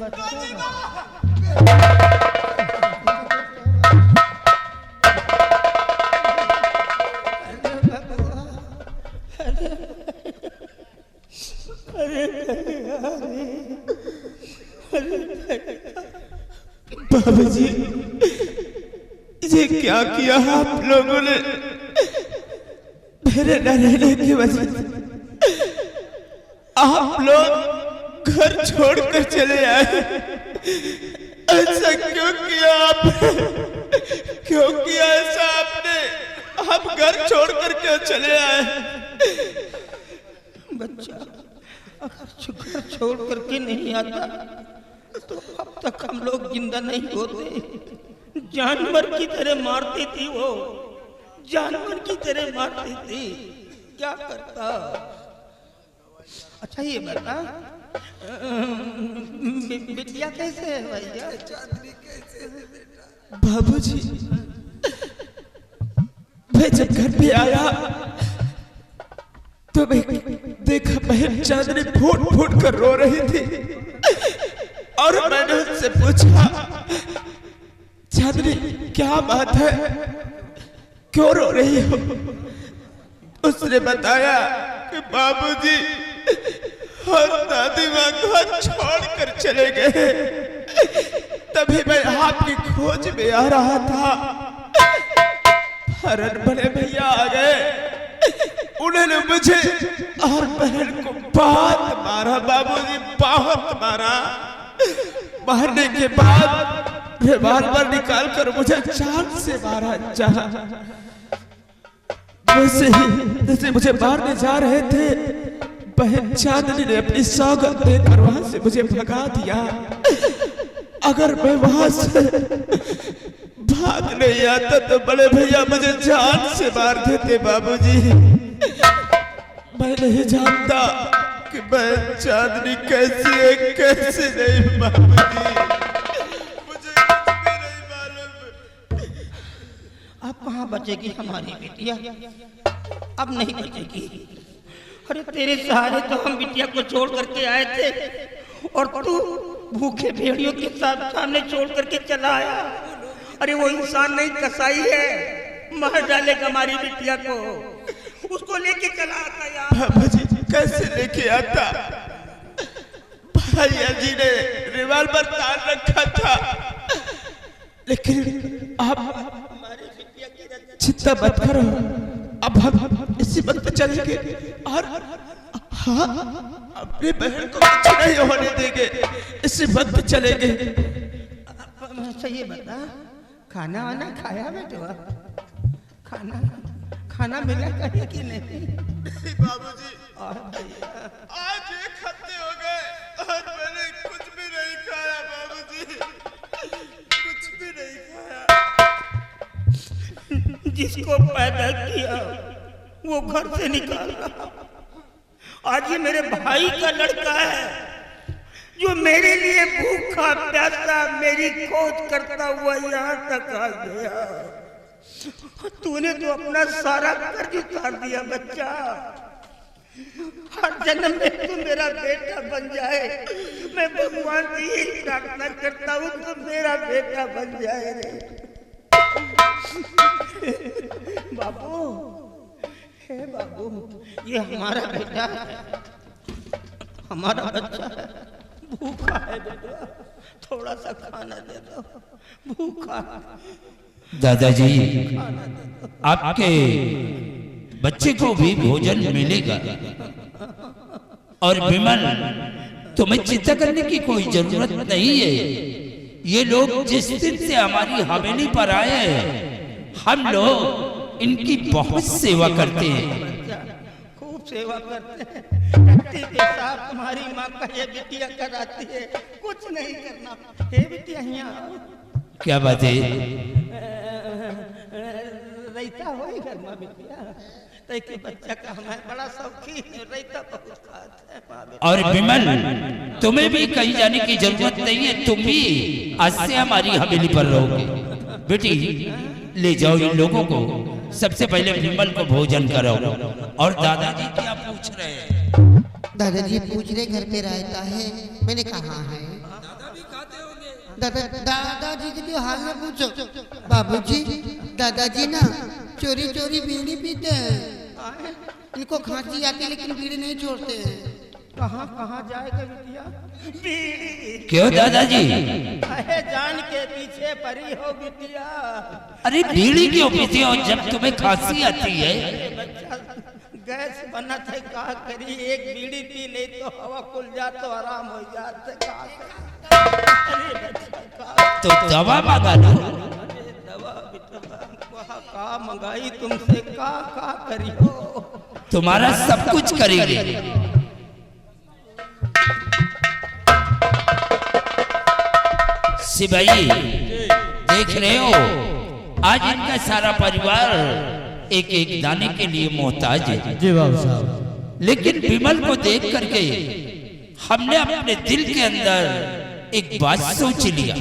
बाबा जी, ये क्या किया आप लोगों ने? मेरे न रहने की वजह से आप लोग घर छोड़कर चले आए। ऐसा क्यों किया आपने? क्यों किया ऐसा आपने? हम घर छोड़कर क्यों चले आए? बच्चा अगर घर छोड़ करके नहीं आता तो अब तक हम लोग जिंदा नहीं होते। जानवर की तरह मारती थी वो, जानवर की तरह मारती थी। क्या करता? अच्छा ये बता, बिटिया कैसे है भैया? बाबूजी, मैं जब घर पे आया तो मैं देखा बहन चांदनी फूट फूट कर रो रही थी और मैंने उससे पूछा, चांदनी क्या बात है, क्यों रो रही हो? उसने बताया कि बाबूजी और दादी माँ घर छोड़कर चले गए। तभी मैं आपकी खोज में आ रहा था। हरण बड़े भैया आ गए, उन्होंने मुझे और बहन को बहुत मारा। बाबूजी बहुत मारा। मारने के बाद रिवॉल्वर निकाल कर मुझे जान से मारा। वैसे ही जैसे मुझे मारने जा रहे थे, बहन चांदनी ने अपनी सौगंध देकर वहां से मुझे भगा दिया। अगर मैं वहां से भाग नहीं आता तो बड़े भैया मुझे जान से मार देते। बाबूजी, मैं नहीं जानता कि बहन चांदनी कैसी है कैसे नहीं। बाबूजी, मुझे कुछ भी नहीं मालूम। अब कहाँ बचेगी हमारी बिटिया? अब नहीं बचेगी। अरे तेरे सहारे तो हम बिटिया को छोड़ करके आए थे और तू भूखे भेड़ियों के साथ सामने छोड़ करके चला आया। अरे वो इंसान नहीं, कसाई है, मार डालेगा हमारी बिटिया को। उसको लेके चला आता यार। बाबा जी कैसे लेके आता? भैया जी ने रिवॉल्वर तान रखा था, लेकिन आप हमारी बिटिया की चिंता मत करो। अब हम इसी वक्त चलेंगे और हाँ, अपनी बहन को कुछ नहीं होने देंगे। इसी वक्त चलेंगे। अच्छा ये बता, खाना वाना खाया बेटवा? खाना खाना मिला कहीं कि नहीं? बाबूजी, आज 1 हफ्ते हो गए और मैंने कुछ भी नहीं खाया। बाबूजी, कुछ भी नहीं खाया। जिसको पैदा किया वो घर से निकाल रहा। आज ये मेरे भाई का लड़का है जो मेरे लिए भूखा प्यासा मेरी खोज करता हुआ यहाँ तक आ गया। तूने तो अपना सारा कर्ज उतार दिया बच्चा। हर जन्म में तू मेरा बेटा बन जाए। मैं भगवान से यही प्रार्थना करता हूँ, तो मेरा बेटा बन जाए रे। बाबू, हे बाबू, ये हमारा बेटा है, हमारा बच्चा है, भूखा है बेटा, थोड़ा सा खाना दे दो, भूखा। दादाजी, आपके बच्चे को भी भोजन मिलेगा। और विमल, तुम्हें चिंता करने की कोई जरूरत नहीं है। ये लोग जिस दिन से हमारी हवेली पर आए हैं, हम लोग इनकी बहुत सेवा करते हैं। खूब सेवा करते हैं। टट्टी पेशाब तुम्हारी माँ का ये बिटिया कराती है, कुछ नहीं करना। हे बिटिया यहाँ क्या बात है? रहता हो घर में बिटिया, तो बच्चा का हमारा बड़ा शौकीन है, रहता बहुत खाते हैं। और विमल, तुम्हें भी कहीं जाने की जरूरत नहीं है। तुम भी आज से हमारी हवेली पर रहोगे। बेटी, ले जाओ इन लोगों को। सबसे पहले विमल को भोजन कराओ। और दादाजी क्या पूछ रहे हैं? दादाजी पूछ रहे घर पे रहता है, मैंने कहा है। दादा भी दादाजी की तो हाल में पूछो। बाबूजी, दादाजी ना चोरी चोरी बीड़ी पीते हैं, इनको खांसी आती लेकिन बीड़ी नहीं छोड़ते हैं। कहाँ कहाँ जाएगा बिटिया? बीड़ी क्यों दादाजी? अरे जान के पीछे पड़ी हो बिटिया। अरे बीड़ी क्यों पीती हो जब तुम्हें खांसी आती है? बच्चा गैस बना थे, कहा करी एक बीड़ी पी ले तो हवा खुल जा तो आराम हो जाते। तो दवा मंगा लो। दवा का मंगाई तुमसे, का करी हो? तुम्हारा सब कुछ करेंगे। सिपाही देख रहे हो, आज इनका सारा परिवार एक एक दाने के लिए मोहताज है। जी बाबू साहब। लेकिन विमल को देख करके हमने अपने दिल के अंदर एक बात सोच लिया।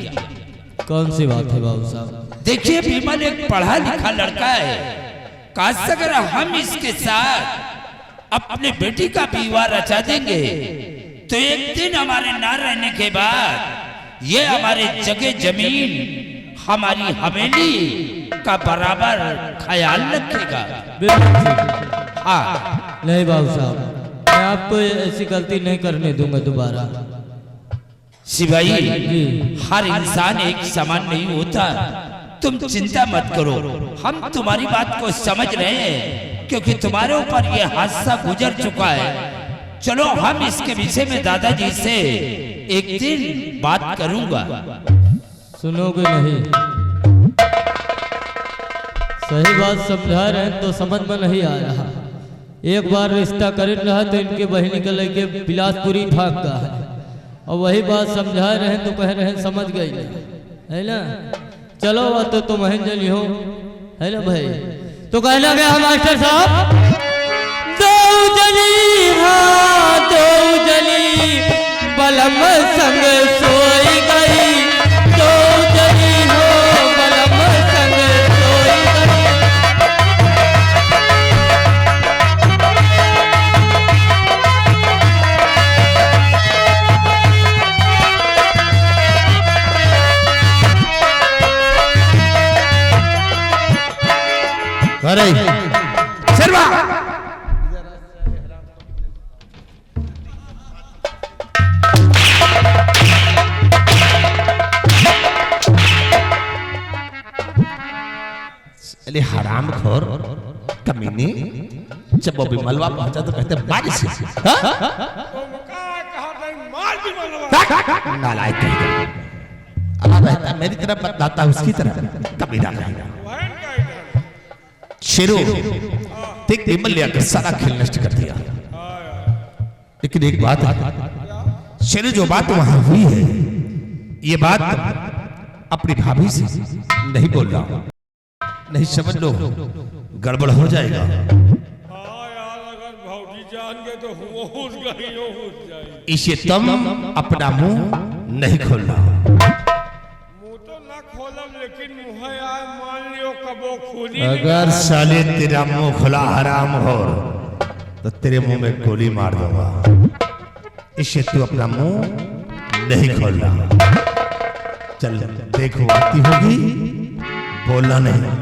कौन सी बात है बाबू साहब? देखिए विमल एक पढ़ा लिखा लड़का है, काश अगर हम इसके साथ अपने बेटी का विवाह रचा देंगे तो एक दिन हमारे ना रहने के बाद ये हमारे जगह जमीन, हमारी हवेली का बराबर ख्याल रखेगा। हाँ नहीं बाबू साहब, मैं आपको ऐसी गलती नहीं करने दूंगा दोबारा। सिपाही, हर इंसान एक समान नहीं होता, तुम चिंता मत करो, हम तुम्हारी बात को समझ रहे हैं क्योंकि तुम्हारे ऊपर यह हादसा गुजर चुका है। चलो हम इसके विषय में दादाजी से एक दिन बात करूंगा। सुनोगे नहीं? सही बात समझा रहे हैं तो समझ में नहीं आ रहा। एक बार रिश्ता कर रहा तो इनके बहनी के लेके बिलासपुरी भाग गया है, और वही बात समझा रहे हैं तो कह रहे हैं समझ गई है ना। चलो तो तुम जली हो, है ना भाई? तो कहना गया मास्टर साहब, दो जली हाँ दो जली बलम संग सोई गई, दो जली हो बलम संग सोई गई। अरे शर्मा, अरे हराम खोर कमीने, जब वो विमलवा पहुंचा तो कहते बारिश नालायक कहेगा। अब रहता मेरी तरफ बतलाता उसकी तरफ कमीना कहेगा। शेरू देख विमल ने आकर सारा खेल नष्ट कर दिया। लेकिन एक बात है शेरू, जो बात वहां हुई है ये बात अपनी भाभी से नहीं बोल रहा हूं, नहीं समझ लो गड़बड़ हो जाएगा। हाँ यार, अगर भौजी जान गए तो होश गई हो जाएगी। इसे तुम अपना मुंह नहीं खोलना। मुंह तो ना खोलम, लेकिन मुंह यार मान लियो कबो खोली। अगर साले तेरा मुंह खुला हराम हो तो तेरे मुंह में गोली मार दूंगा। इसे तू अपना मुंह नहीं खोलना। चल देखो आती होगी, बोलना नहीं।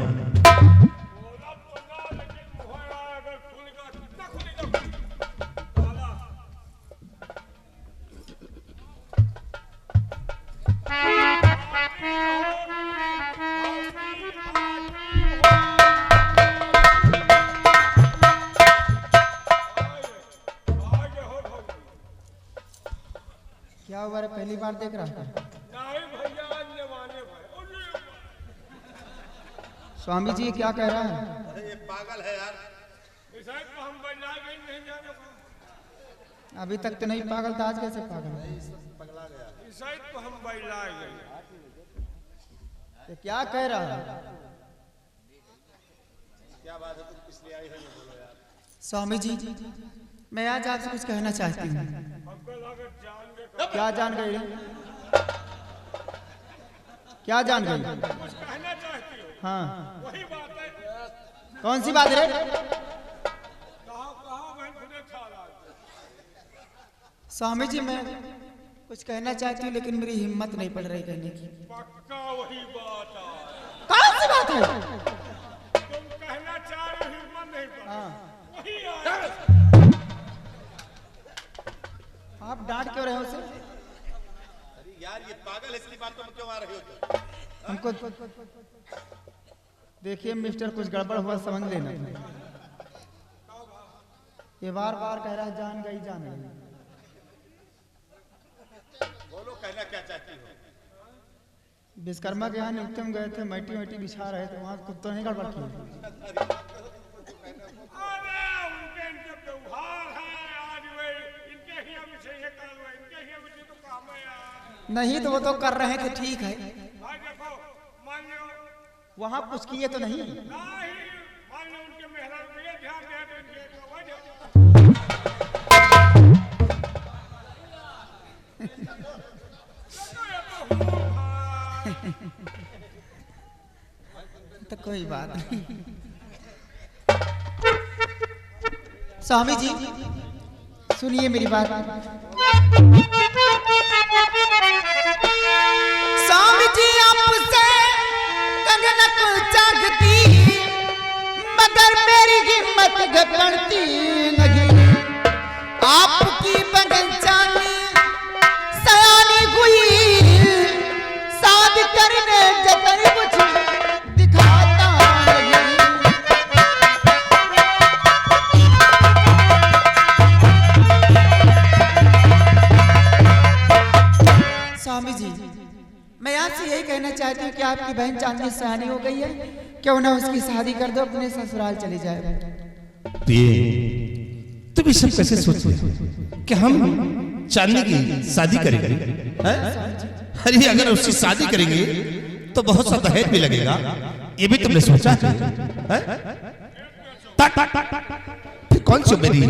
क्या हुआ रे, पहली बार देख रहा था? नहीं भैया, आज जमाने भाई। स्वामी जी क्या कह रहा है? ये पागल है यार। इस साइड पर हम बना गए नहीं जाने को। अभी तक तो नहीं पागल था, आज कैसे पागल है? इस साइड पर हम बैला गए। तो क्या कह रहा है? क्या बात है, तुम किस लिए आई हो ये बोलो यार। स्वामी जी, मैं आज आपसे कुछ कहना चाहती हूँ। क्या जान गई? क्या जान गई? कुछ कहना चाहती हो? हाँ, वही बात है। कौन सी बात रे? कहा बहन खुदे था। स्वामी जी, मैं कुछ कहना चाहती हूँ लेकिन मेरी हिम्मत नहीं पड़ रही कहने की। पक्का वही बात है। कौन सी बात है? तुम कहना चाह रहे हो, हिम्मत नहीं पड़ वही आया। आप डांट क्यों रहे हो उसे? यार ये पागल, इसकी बात तुम क्यों आ रहे हो? हमको देखिए मिस्टर, कुछ गड़बड़ हुआ समझ लेना। ये बार बार कह रहा है जान गई जान गई। बोलो कहना क्या चाहती हो? विश्वकर्मा के यहाँ नित्य गए थे, मैटी मैटी बिछा रहे थे, वहाँ कुत्तों ने गड़बड़ की। अरे उनके इनके व्यवहार है आज वे इनके ही विषय है, कल वे इनके ही विषय तो काम है यार। नहीं तो वो तो कर रहे थे, ठीक है। भाई देखो, मान लो वहाँ कुछ किए तो नहीं। नहीं, मान लो उनके मेहरान पे ये ध्यान दे तो इनके तो वजह। तो कोई बात नहीं। स्वामी जी सुनिए मेरी बात। स्वामी जी आपसे कंगन को चाहती, मगर मेरी हिम्मत घबराती नहीं। आपकी बगन चांदी सयानी हुई, साध करने जतन कुछ दिखाता नहीं। स्वामी जी मैं आपसे यही कहना चाहती हूँ कि आपकी बहन चांदनी सयानी हो गई है, क्यों ना उसकी शादी कर दो, अपने ससुराल चले जाए। तुम ये सब कैसे सोच रहे हो कि हम चांदनी की शादी करेंगे? अरे अगर उसकी शादी करेंगे तो बहुत सा दहेज भी लगेगा, ये भी तुमने सोचा है? फिर कौन सी मेरी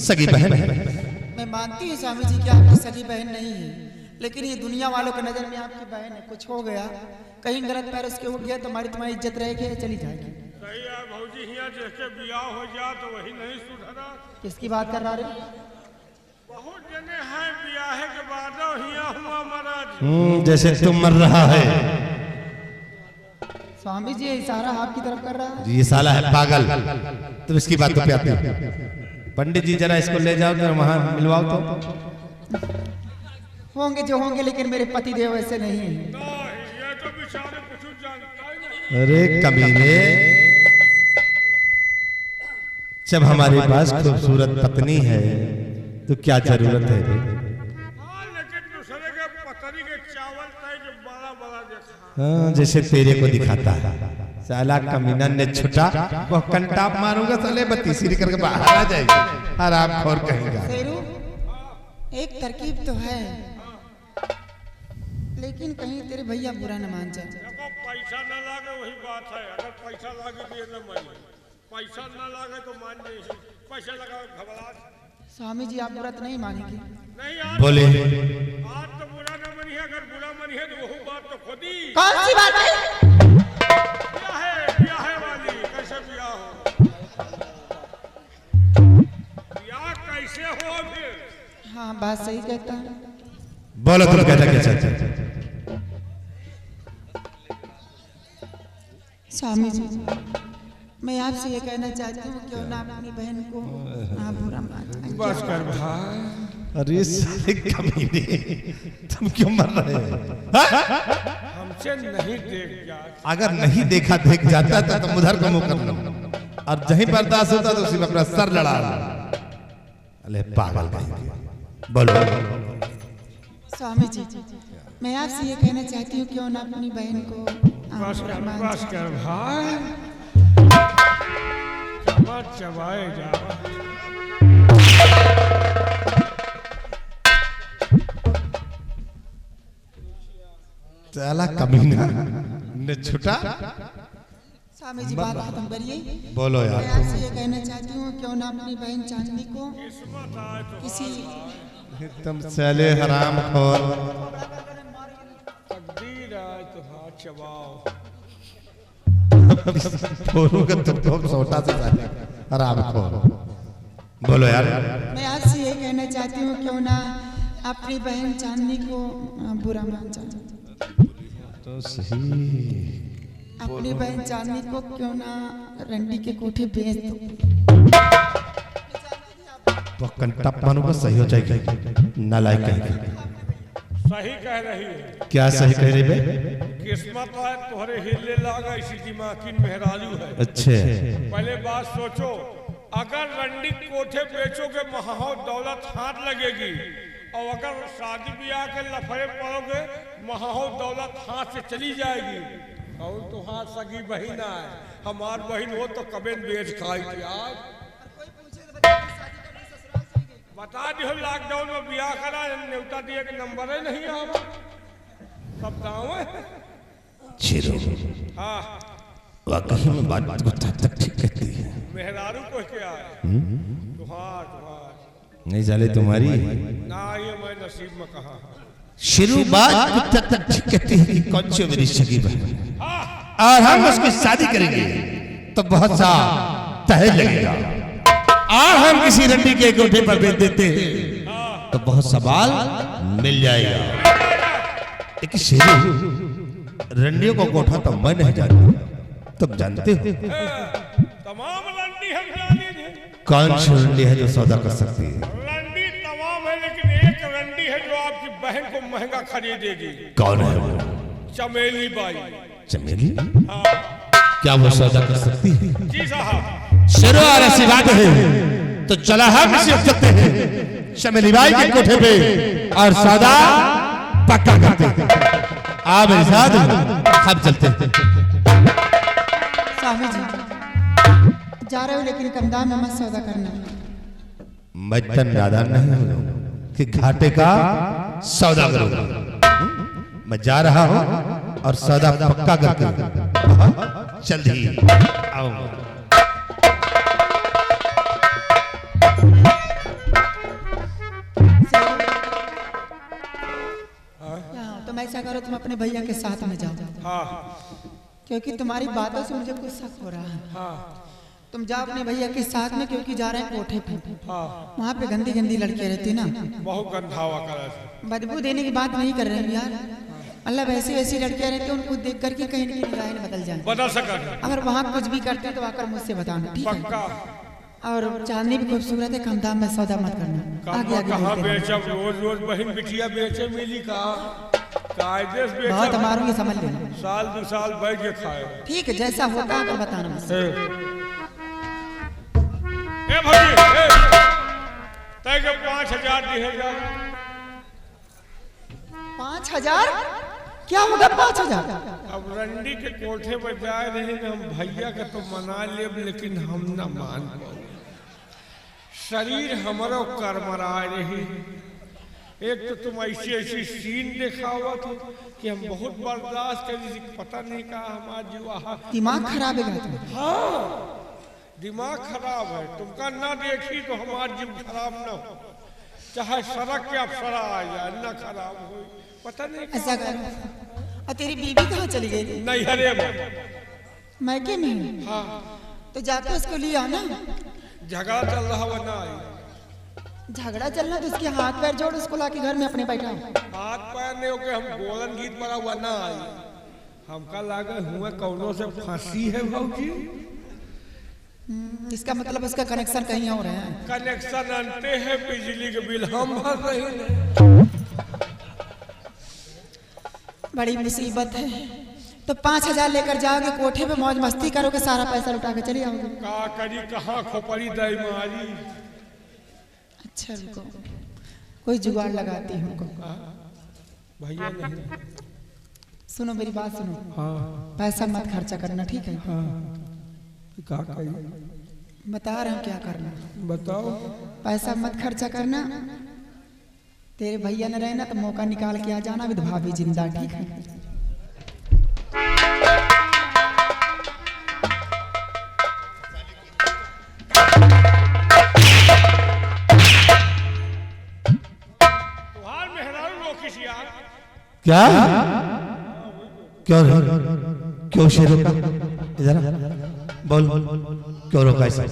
सगी बहन है? मैं मानती हूँ स्वामी जी कि आपकी सगी बहन नहीं है, लेकिन ये दुनिया वालों की नजर में आपकी बहन है। कुछ हो गया, कहीं गलत पैर उसके उठ गया तो तुम्हारी इज्जत रहेगी, चली जाएगी। सही है भौजी, यहाँ जिसके ब्याह हो जा तो वही नहीं सुधरा। किसकी बात कर रहा रे? बहुत जने हैं ब्याह के बाद हिया हुआ महाराज। जैसे तुम मर रहा है। स्वामी जी इशारा आपकी तरफ कर रहा है। ये साला है पागल, तुम इसकी बात पे आते हो। पंडित जी जरा इसको ले जाओ, जरा वहां मिलवाओ तो। होंगे जो होंगे, लेकिन मेरे पति देव ऐसे नहीं है। नहीं, ये तो बेचारे कुछ जानता ही नहीं। अरे कमीने, जब हमारे पास खूबसूरत पत्नी है तो क्या जरूरत है? हाँ, लेकिन दूसरे के पतरी के चावल तय जो बड़ा बड़ा देखा। हाँ, जैसे तेरे को दिखाता है। साला कमीना ने छुटा, वो कंटाप मारूंगा साले, बत्ती सीरी करके बाहर आ जाएगी। आराम खोर कहेगा। शेरू, एक तरकीब तो है, लेकिन कहीं तेरे भैया बुरा न मान जाए। देखो पैसा न लागे वही बात है, अगर पैसा लागे तो ये न माने, पैसा न लागे तो मान नहीं। पैसा लगा घबरा। स्वामी जी आप व्रत नहीं मानेंगे? नहीं यार, बोले आज तो बुरा न मनी है, अगर बुरा मनी है तो वो बात तो खुद ही। कौन सी बात है? ब्याह वाली कैसे ब्याह हो? ब्याह कैसे हो फिर? हाँ बात सही कहता है। बोलो तुम कहना क्या चाहते हो? स्वामी जी मैं आपसे ये कहना चाहती हूँ, क्यों ना अपनी बहन को आप बुरा मान जाए। बस कर भाई। अरे साले कमीने, तुम क्यों मर रहे हो? हमसे नहीं देख जा। अगर नहीं देखा देख जाता था तो उधर को मुंह कर लो, और जहीं बर्दाश्त होता तो उसी में अपना सर लड़ा लो। अरे पागल कहीं। बोलो। स्वामी जी मैं आपसे ये कहना चाहती हूँ, क्यों ना अपनी बहन को आप बुरा मान बस जाए। कर भाई, मत चबाए जा। साला कमीना ने छुटा। स्वामी जी बात खत्म करिए। बोलो मैं यार। आपसे ये कहना चाहती हूँ, क्यों ना अपनी बहन चांदनी को किसी तुम साले हराम खोर। तकदीर आए तो हाथ चबाओ। बोलूंगा तुम छोटा से साले हराम खोर। बोलो यार। मैं आपसे ये कहना चाहती हूँ, क्यों ना अपनी बहन चांदनी को बुरा मान जाना। तो सही। अपनी बहन चांदनी को क्यों ना रंडी के कोठे बेच दो। तो कंटप मानूंगा सही हो जाएगी। नालायक कहेगी। सही कह रही है। क्या सही कह रही बे? किस्मत है तुम्हारे हिले लागा इसी दिमाग की मेहरारू है। अच्छे। पहले बात सोचो, अगर रंडी कोठे बेचोगे महाहो दौलत हाथ लगेगी, और अगर शादी ब्याह के लफड़े पड़ोगे महाहो दौलत हाथ से चली जाएगी। और तुम्हार सगी बहन है, हमार बहन हो तो कबे बेच खाई थी। आज बता दियो लॉकडाउन में ब्याह करा, न्योता दिए के नंबर ही नहीं आवा। सब गाँव है। चिरो। हाँ वाकई में बात को तक ठीक कहती है। मेहरारू को क्या है? तुम्हार तुम्हार नहीं जाले तुम्हारी ना, ये मैं नसीब में कहा। शुरू बात तक ठीक कहती है कि कौन सी मेरी सगी बहन, और हम उसकी शादी करेंगे तो बहुत सा दहेज लगेगा, और हम किसी रंडी के कोठे पर बेच देते तो बहुत सवाल मिल जाएगा। एक शेरू, रंडियों को कोठा तो मैं नहीं जानता, तुम जानते हो? तमाम रंडी हम जानी थे। कौन सी रंडी है जो सौदा कर सकती है? रंडी तमाम है, लेकिन एक रंडी है जो आपकी बहन को महंगा खरीदेगी। कौन है वो? चमेली बाई। चमेली? क्या वो सौदा कर सकती है? जी साहब। शेरो और ऐसी बात है तो चला हम इसे सकते हैं चमेली बाई के कोठे पे और सौदा पक्का करते हैं। आप मेरे साथ हम चलते हैं। स्वामी जी जा रहे हो, लेकिन कम दाम में मत सौदा करना। मैं तन नादान नहीं हूं कि घाटे का सौदा करूंगा। मैं जा रहा हूं और सौदा पक्का करके जल्दी आऊंगा। तुम ऐसा करो, तुम अपने भैया के साथ में जाओ। हाँ क्योंकि तुम्हारी बातों से मुझे कुछ शक हो रहा है। हाँ तुम जाओ अपने भैया के साथ में, क्योंकि जा रहे हैं कोठे पे। हाँ। वहाँ पे गंदी गंदी लड़कियां रहती ना, बहुत गंधावा कर। बदबू देने की बात नहीं कर रहे हैं यार। मतलब ऐसी ऐसी लड़कियां रहती हैं, उनको देख करके कहीं ना कहीं निगाहें बदल जाए। बदल सका। अगर वहाँ कुछ भी करते हैं तो आकर मुझसे बताना, ठीक है? पक्का। और चांदनी भी खूबसूरत है, कम दाम में सौदा मत करना। आगे आगे कहाँ बढ़ते हैं। बेचब? रोज रोज बहन बिटिया बेचे मिली का कायदे से बहुत बेचब। मारूंगी, समझ लेना। साल 2 साल बैठ के खाए। ठीक है, जैसा होता है बताना मुझसे। ए भाई, तय के 5000 दिए जा। 5000? क्या होगा 5000? अब रंडी के कोठे पर जाए रही हम भैया के तो मना लेब, लेकिन हम न मान पाओ। शरीर हमारो करमराए रही। एक तो तुम ऐसी ऐसी सीन देखा हुआ था कि हम बहुत बर्दाश्त करी, पता नहीं कहा हमारा जीवा। दिमाग खराब है क्या? हाँ दिमाग खराब है। तुमका ना देखी तो हमारा जीव खराब ना हो, चाहे सड़क के अफसरा आ जाए ना खराब हो। पता नहीं ऐसा कर। और तेरी बीबी कहाँ चली गई? नहीं हरे मैके में हूँ। हाँ तो जाके उसको ले आना। झगड़ा चल रहा हुआ ना आई। झगड़ा चलना तो उसके हाथ पैर जोड़, उसको लाके घर में अपने बैठा। हाथ पैर नहीं होके हम बोलन गीत पड़ा हुआ ना आई। हमका लागे हुए कौनों से फांसी है भाजी। इसका मतलब उसका कनेक्शन कहीं और है। कनेक्शन आनते हैं, बिजली के बिल हम भर रहे हैं। बड़ी मुसीबत है। तो 5000 लेकर जाओगे, कोठे पे मौज मस्ती करोगे, सारा पैसा लुटा के चले आओगे। का करी कहाँ खोपड़ी दई मारी। अच्छा रुको, कोई जुगाड़ लगाती हूँ। भैया नहीं। सुनो मेरी बात सुनो। हाँ पैसा मत खर्चा करना, ठीक है? का करी बता रहा हूँ क्या करना। बताओ। पैसा मत खर्चा करना। तेरे भैया न रहना तो मौका निकाल के आ जाना, विद भाभी जिंदा, ठीक है? तुम्हार मेहरारू रोकिस यार। क्या? क्यों क्यों शेरों का इधर बोल, क्यों रोका इसे?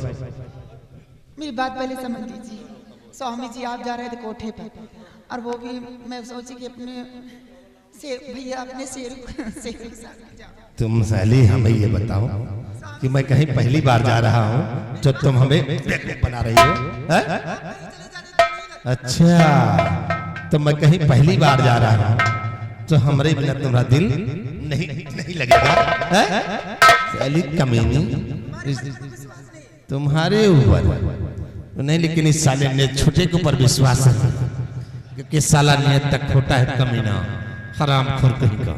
मेरी बात पहले समझ लीजिए। स्वामी जी आप जा रहे थे कोठे पे, और वो भी मैं सोची कि अपने शेर भैया अपने शेर के साथ जाओ। तुम साली हमें ये बताओ कि मैं कहीं पहली बार जा रहा हूँ जो तुम हमें बेवकूफ बना रही हो, है? अच्छा, तो मैं कहीं पहली बार जा रहा हूँ तो हमारे बिना तुम्हारा दिल नहीं लगेगा, है? साली कमीनी, तुम्हारे ऊपर नहीं, लेकिन इस साले ने छोटे के ऊपर विश्वास है क्योंकि साला नियत तक खोटा है, कमीना हरामखोर कहीं का।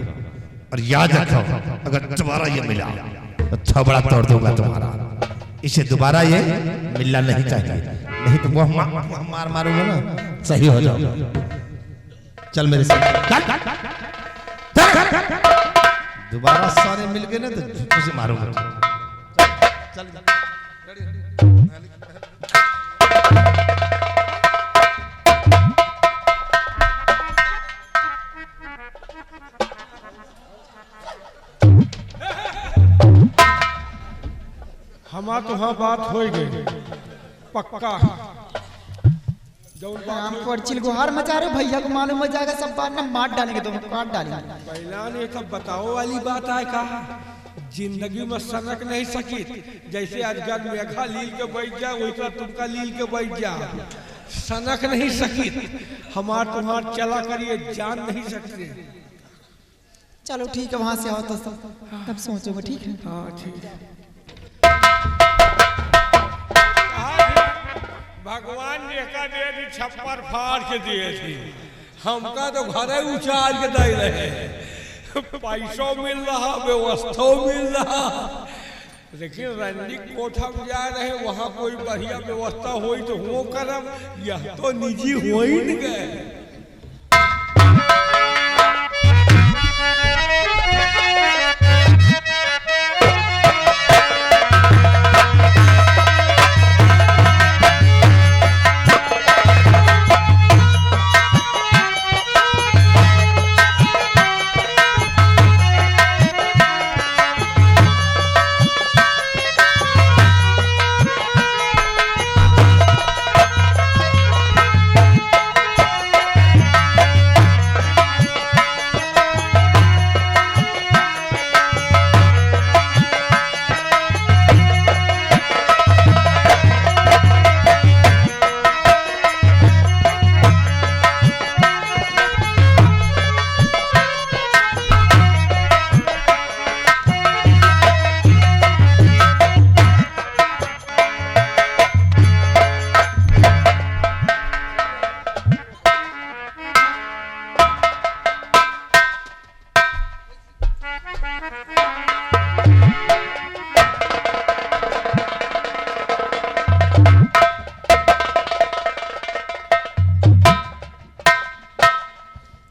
और याद रखो, अगर दोबारा ये मिला तो थोबड़ा तोड़ दूंगा तुम्हारा। इसे दोबारा ये मिलना नहीं चाहिए, नहीं तो वो मार मारूंगा ना, सही हो जाओ। चल मेरे साथ, दोबारा सारे मिल गए ना तो जूतों से मारूंगा। चल हमार तो हाँ बात हो गई पक्का। हम पर्चिल गुहार मचा रहे, भैया को मालूम हो जाएगा, सब बात ना मार डालेंगे, दोनों काट डालेंगे। पहला ने सब बताओ वाली बात है, कहा जिंदगी में सनक नहीं सकी। जैसे आज गन मेघा लील के बैठ जा, वैसा तुमका लील के बैठ जा, सनक नहीं सकी। हमार तुम्हार चला करिए जान नहीं सकते। चलो ठीक है, वहां से आओ तो तब सोचोगे, ठीक है? हाँ ठीक है। भगवान ने का दे दी, छप्पर फाड़ के दिए थी, हमका तो घरे उछाल के दे रहे। पैसों मिल रहा, व्यवस्था मिल रहा, लेकिन रंडी कोठा में जा रहे, वहाँ कोई बढ़िया व्यवस्था हुई तो वो करब, यह तो निजी हो ही नहीं गए।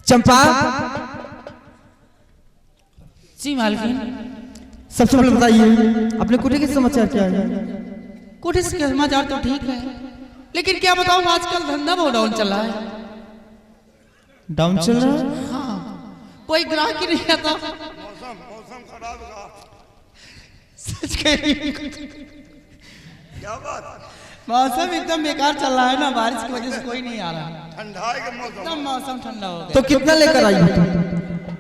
चंपा, जी मालकिन। सबसे पहले बताइए अपने कोठे के समाचार क्या है? कोठे से समाचार तो ठीक है, लेकिन क्या बताऊं, आजकल धंधा बहुत डाउन चल रहा है। डाउन चल रहा है? हाँ, कोई ग्राहक ही नहीं आता। मौसम खराब रहा। सच कह रही हूं। क्या बात? मौसम एकदम बेकार चल रहा है ना, बारिश की वजह से कोई नहीं आ रहा। ठंडा के मौसम, एकदम मौसम ठंडा हो गया। तो कितना लेकर आई हो?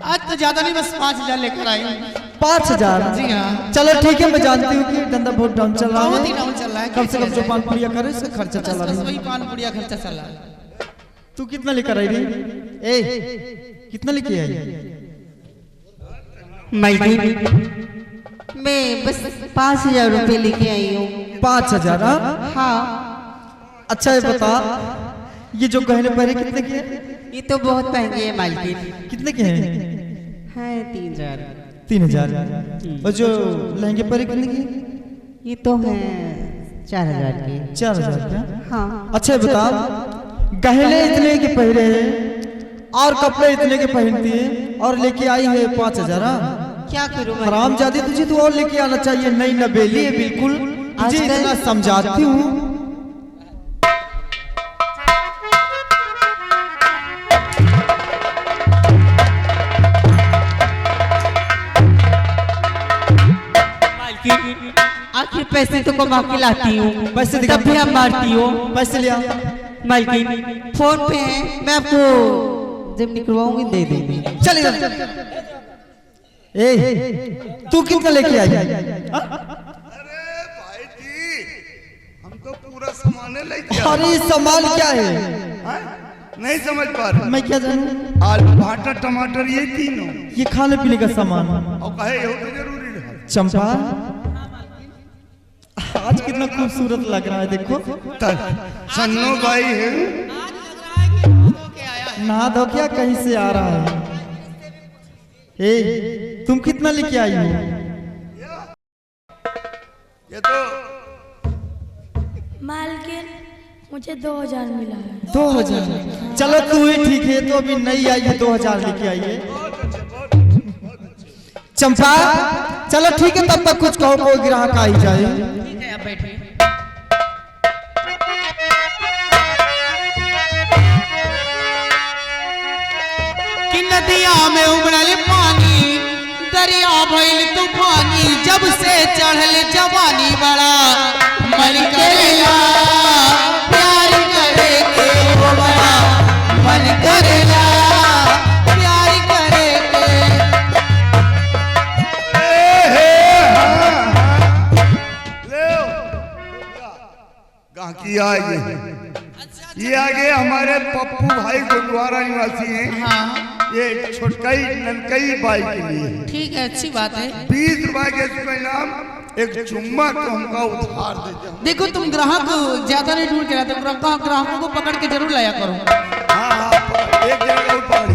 आज तो ज्यादा नहीं, बस 5000 लेकर आई हूं। 5000? जी हाँ। चलो ठीक है, मैं जानती हूँ कि धंधा बहुत डाउन चल रहा बहुत ही है, डाउन चल रहा है। कम से कम जो पान पुड़िया करे उसका खर्चा चला बस रहा वही है। पान पुड़िया खर्चा चल रहा है। तू कितना लेकर आई रही? ए, कितना लेके आई? मैं बस 5000 रुपए लेके आई हूँ। 5000? हाँ। अच्छा ये बता, ये जो गहने पहने कितने के हैं? ये तो बहुत महंगे है मालकिन। कितने के हैं? है 3000। 3000? और जो लहंगे पहने कितने के हैं? ये तो है 4000 के। 4000 क्या? हाँ। अच्छा ये बता, गहने इतने के पहने हैं और कपड़े इतने के पहनती है और लेके आई है 5000? क्या करूँ हराम जादी, तुझे तो और लेके आना चाहिए, नई नबेली है बिल्कुल, तुझे इतना समझाती हूँ। आखिर पैसे तो कमा के लाती हूँ, पैसे दिखा, तब भी आप मारती हो। पैसे लिया। मालकिन फोन पे है, मैं आपको जब निकलवाऊंगी दे दूंगी। चल इधर। ए तू कितना लेके आई? भाई जी हम तो पूरा सामान लेके आए। अरे सामान क्या है? नहीं समझ पा रहे। मैं क्या जानूं? आलू भाटा टमाटर ये तीनों, ये खाने पीने का सामान। और कहे ये तो जरूरी है। चंपा आज कितना खूबसूरत लग रहा है, देखो। सन्नो भाई है, नहा धो क्या कहीं से आ रहा है? ए तुम कितना लेके आई हो? ये तो मालकिन मुझे 2000 मिला है। 2000? चलो तू ही ठीक है, तो अभी नहीं आई है, 2000 लेके आई है। चंपा चलो ठीक है, तब तक कुछ कहो, कोई ग्राहक आ ही जाए। ठीक है, आप बैठिए। कि नदिया में उमड़ल पानी, दरिया भइल तूफानी, जब से चढ़ल जवानी बड़ा मन करेला प्यार करे के, वो बड़ा मन करेला प्यार करे के। गांकी आए ये आगे हमारे पप्पू भाई गुरुद्वारा निवासी हैं। हाँ ये छोटकई ननकई बाई के लिए ठीक है, अच्छी बात है। 20 रुपए के इसका इनाम, एक चुम्मा तो हमका उधार देते हैं। देखो तुम ग्राहक ज्यादा नहीं ढूंढ के लाते, ग्राहकों को पकड़ के जरूर लाया करो। हाँ हाँ एक जगह और पकड़